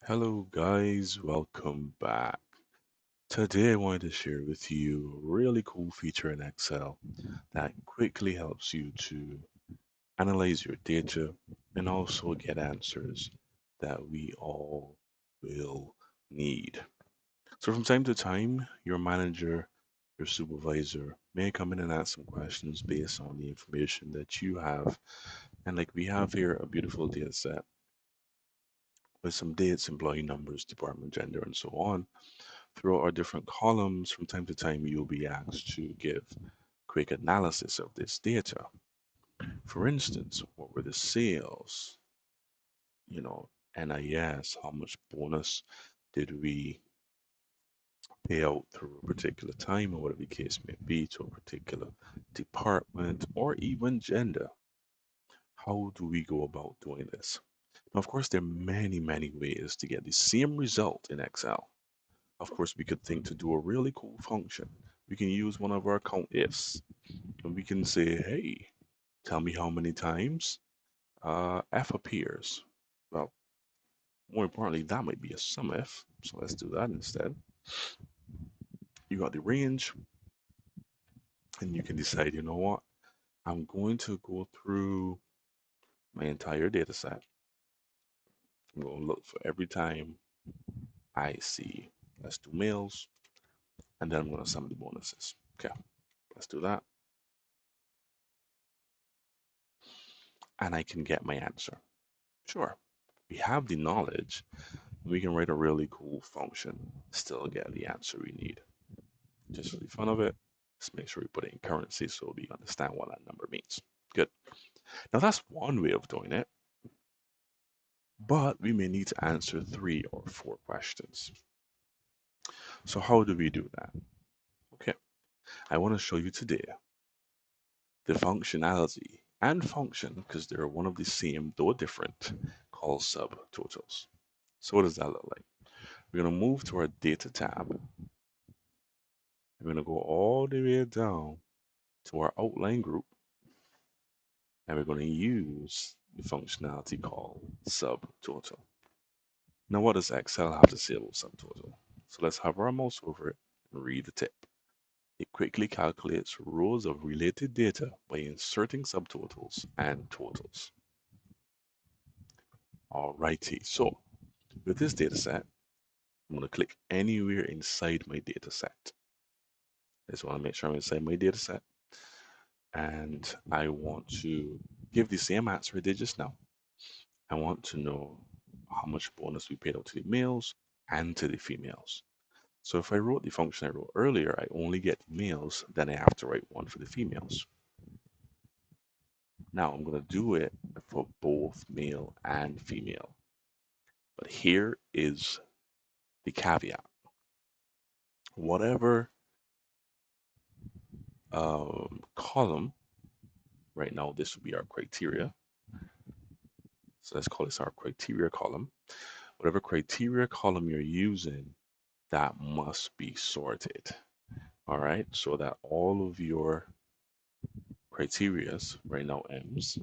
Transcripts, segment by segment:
Hello guys, welcome back. Today I wanted to share with you a really cool feature in Excel that quickly helps you to analyze your data and also get answers that we all will need. So from time to time, your manager, your supervisor may come in and ask some questions based on the information that you have. And like we have here a beautiful data set with some dates, employee numbers, department, gender, and so on. Throughout our different columns, from time to time, you'll be asked to give quick analysis of this data. For instance, what were the sales? You know, NIS, how much bonus did we pay out through a particular time, or whatever the case may be, to a particular department, or even gender? How do we go about doing this? Now, of course, there are many, many ways to get the same result in Excel. Of course, we could think to do a really cool function. We can use one of our count ifs and we can say, hey, tell me how many times f appears. Well, more importantly, that might be a sum if. So let's do that instead. You got the range, and you can decide, you know what? I'm going to go through my entire data set. I'm going to look for every time I see, let's do males, and then I'm going to sum the bonuses. Okay, let's do that. And I can get my answer. Sure, we have the knowledge. We can write a really cool function, still get the answer we need. Just for the fun of it, let's make sure we put it in currency so we understand what that number means. Good. Now that's one way of doing it, but we may need to answer 3 or 4 questions. So how do we do that? Okay, I want to show you today the functionality and function, because they're one of the same though different, called subtotals. So what does that look like? We're going to move to our data tab. We're going to go all the way down to our outline group, and we're going to use the functionality called subtotal. Now, what does Excel have to say about subtotal? So let's hover our mouse over it and read the tip. It quickly calculates rows of related data by inserting subtotals and totals. Alrighty, so with this data set, I'm going to click anywhere inside my data set. I just want to make sure I'm inside my data set, and I want to give the same answer I did just now. I want to know how much bonus we paid out to the males and to the females. So if I wrote the function I wrote earlier, I only get the males, then I have to write one for the females. Now I'm going to do it for both male and female. But here is the caveat. Whatever column, right now this would be our criteria. So let's call this our criteria column. Whatever criteria column you're using, that must be sorted. All right, so that all of your criterias, right now M's,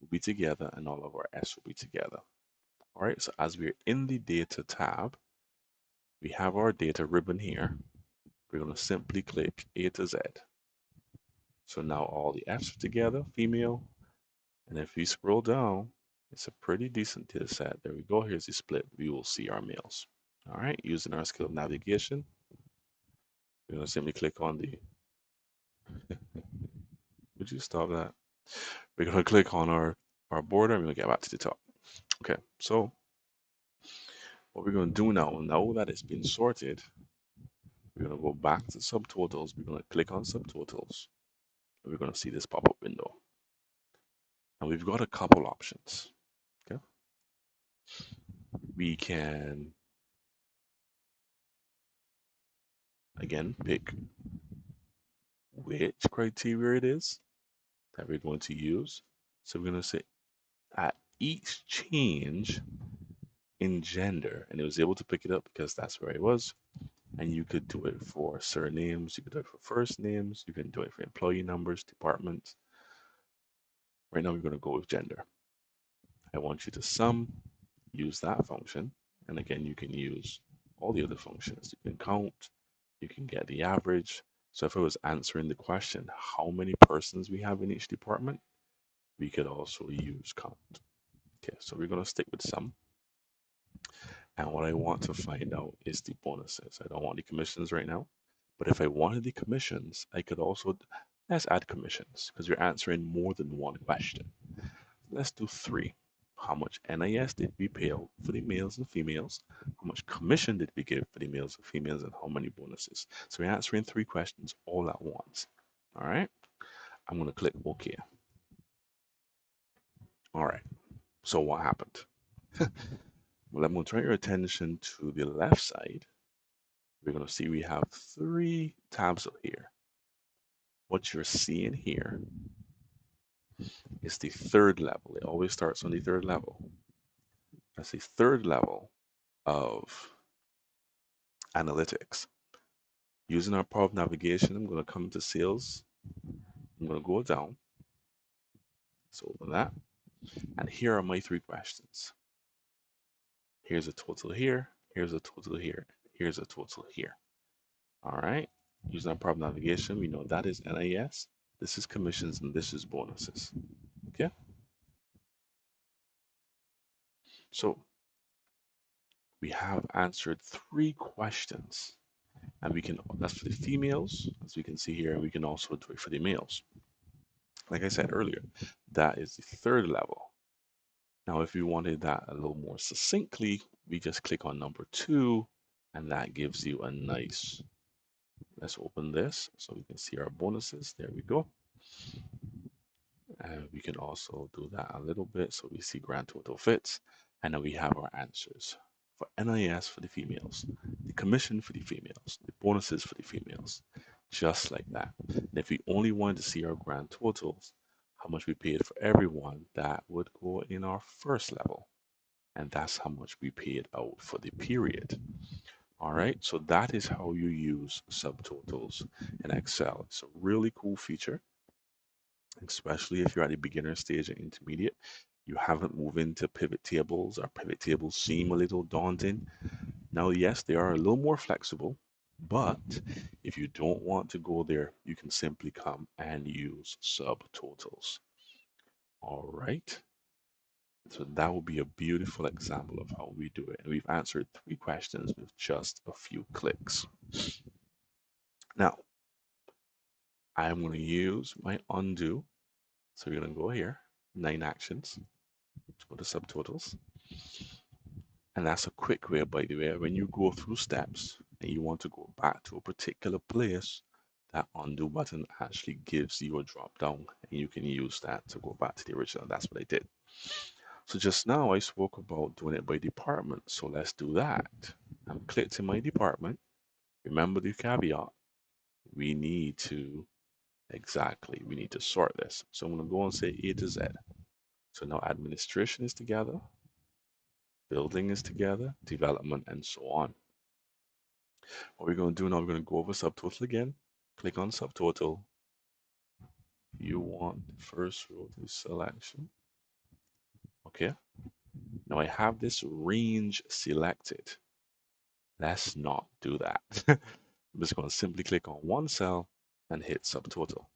will be together and all of our S will be together. All right, so as we're in the data tab, we have our data ribbon here. We're going to simply click A to Z. So now all the F's are together, female, and if we scroll down, it's a pretty decent data set. There we go. Here's the split. We will see our males. All right, using our skill of navigation, we're going to simply click on the, would you stop that? We're going to click on our border and we're going to get back to the top. Okay, so what we're going to do now that it's been sorted, we're going to go back to subtotals. We're going to click on subtotals. And we're going to see this pop-up window. And we've got a couple options. Okay, we can again pick which criteria it is that we're going to use. So we're going to say at each change in gender, and it was able to pick it up because that's where it was. And you could do it for surnames, you could do it for first names, you can do it for employee numbers, departments. Right now, we're going to go with gender. I want you to sum, use that function, And again, you can use all the other functions. You can count, you can get the average. So if I was answering the question, how many persons we have in each department, we could also use count. Okay, so we're going to stick with sum. And what I want to find out is the bonuses. I don't want the commissions right now. But if I wanted the commissions, I could also, let's add commissions because you're answering more than one question. Let's do three. How much NIS did we pay out for the males and females? How much commission did we give for the males and females? And how many bonuses? So we're answering three questions all at once. All right. I'm going to click OK. All right. So what happened? Well, I'm going to turn your attention to the left side. We're going to see we have three tabs up here. What you're seeing here is the third level. It always starts on the third level. That's the third level of analytics. Using our power of navigation, I'm going to come to sales. I'm going to go down. So open that. And here are my three questions. Here's a total here. Here's a total here. Here's a total here. All right. Using our power of navigation, we know that is NIS. This is commissions and this is bonuses. Okay. So we have answered three questions. And we can, that's for the females, as we can see here, and we can also do it for the males. Like I said earlier, that is the third level. Now, if we wanted that a little more succinctly, we just click on number 2, and that gives you a nice, let's open this so we can see our bonuses. There we go. And we can also do that a little bit so we see grand total fits. And then we have our answers for NIS for the females, the commission for the females, the bonuses for the females, just like that. And if we only wanted to see our grand totals, how much we paid for everyone, that would go in our first level. And that's how much we paid out for the period. All right, so that is how you use subtotals in Excel. It's a really cool feature, especially if you're at the beginner stage and intermediate. You haven't moved into pivot tables, or pivot tables seem a little daunting. Now, yes, they are a little more flexible, but if you don't want to go there, you can simply come and use subtotals. All right. So that would be a beautiful example of how we do it. And we've answered three questions with just a few clicks. Now, I'm going to use my undo. So we're going to go here, 9 actions, go to subtotals. And that's a quick way, by the way, when you go through steps and you want to go back to a particular place, that undo button actually gives you a drop down and you can use that to go back to the original. That's what I did. So just now I spoke about doing it by department. So let's do that. I'm clicked in my department. Remember the caveat. We need to, exactly, we need to sort this. So I'm going to go and say A to Z. So now administration is together, building is together, development, and so on. What we're going to do now, we're going to go over subtotal again. Click on subtotal. You want the first row to selection. Okay. Now I have this range selected. Let's not do that. I'm just going to simply click on one cell and hit subtotal.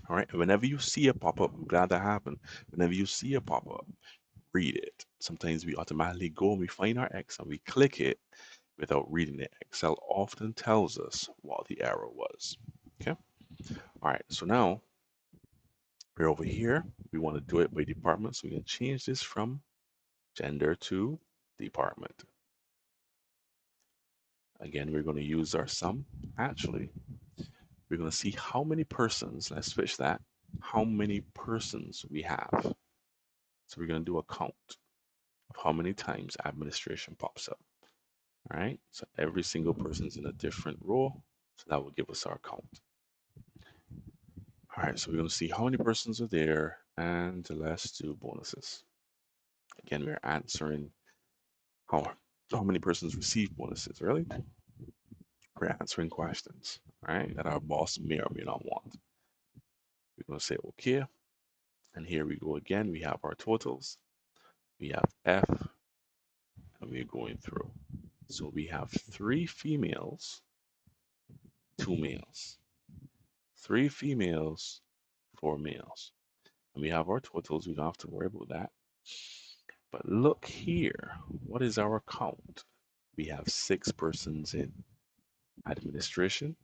All right. Whenever you see a pop-up, I'm glad that happened. Whenever you see a pop-up, read it. Sometimes we automatically go and we find our X and we click it without reading it. Excel often tells us what the error was. Okay. All right. So now we're over here. We want to do it by department. So we can change this from gender to department. Again, we're going to use our sum. Actually, we're going to see how many persons, let's switch that, how many persons we have. So we're going to do a count of how many times administration pops up. All right, so every single person's in a different row. So that will give us our count. All right, so we're going to see how many persons are there, and let's do bonuses. Again, we're answering how many persons receive bonuses, really? We're answering questions, right, that our boss may or may not want. We're going to say okay, and here we go again. We have our totals. We have F, and when we're going through. So we have 3 females, 2 males, 3 females, 4 males. And we have our totals. We don't have to worry about that. But look here. What is our count? We have 6 persons in administration,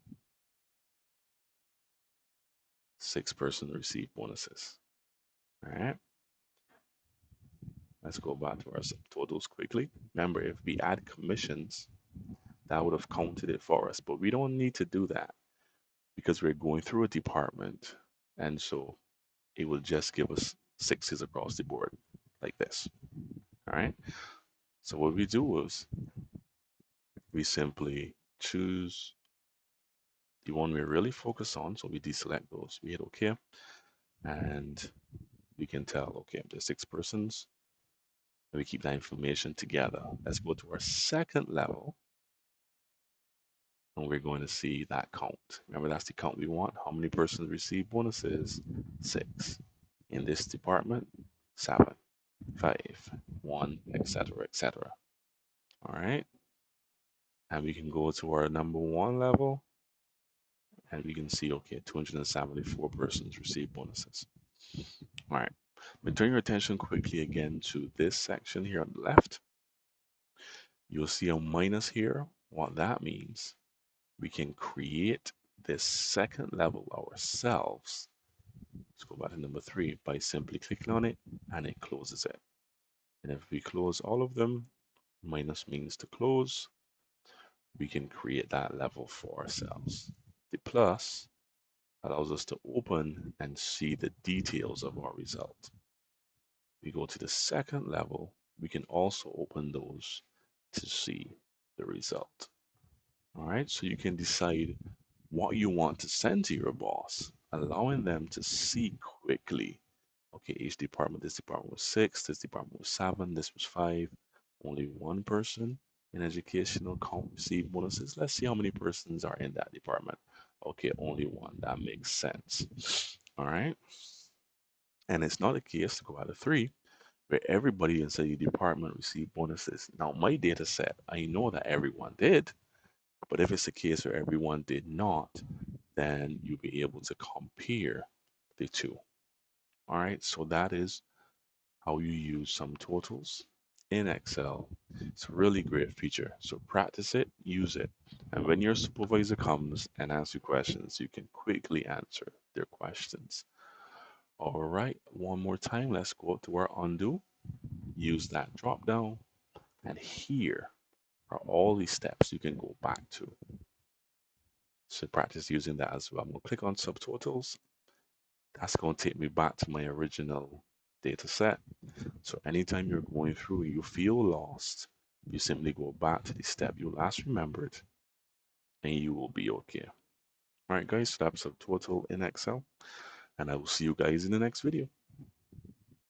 6 persons receive bonuses. All right. Let's go back to our subtotals quickly. Remember, if we add commissions, that would have counted it for us. But we don't need to do that because we're going through a department. And so it will just give us sixes across the board like this. All right. So what we do is we simply choose the one we really focus on. So we deselect those. We hit OK. And we can tell, okay, there's 6 persons. And we keep that information together. Let's go to our second level. And we're going to see that count. Remember, that's the count we want. How many persons receive bonuses? 6. In this department, 7, 5, 1, etc., etc. All right. And we can go to our number 1 level and we can see, okay, 274 persons receive bonuses. All right. But turn your attention quickly again to this section here on the left. You'll see a minus here. What that means, we can create this second level ourselves. Let's go back to number 3 by simply clicking on it and it closes it. And if we close all of them, minus means to close, we can create that level for ourselves. The plus allows us to open and see the details of our result. We go to the second level, we can also open those to see the result. All right, so you can decide what you want to send to your boss, allowing them to see quickly. Okay, each department, this department was 6, this department was 7, this was 5. Only 1 person in educational count received bonuses. Let's see how many persons are in that department. Okay, only 1. That makes sense. All right. And it's not a case to go out of 3 where everybody inside the department received bonuses. Now, my data set, I know that everyone did, but if it's a case where everyone did not, then you'll be able to compare the two. All right, so that is how you use Subtotals in Excel. It's a really great feature. So practice it, use it. And when your supervisor comes and asks you questions, you can quickly answer their questions. All right, one more time, let's go up to our undo. Use that drop down. And here are all these steps you can go back to. So practice using that as well. I'm going to click on Subtotals. That's going to take me back to my original data set. So anytime you're going through and you feel lost, you simply go back to the step you last remembered and you will be okay. All right, guys, so that's Subtotal in Excel, and I will see you guys in the next video.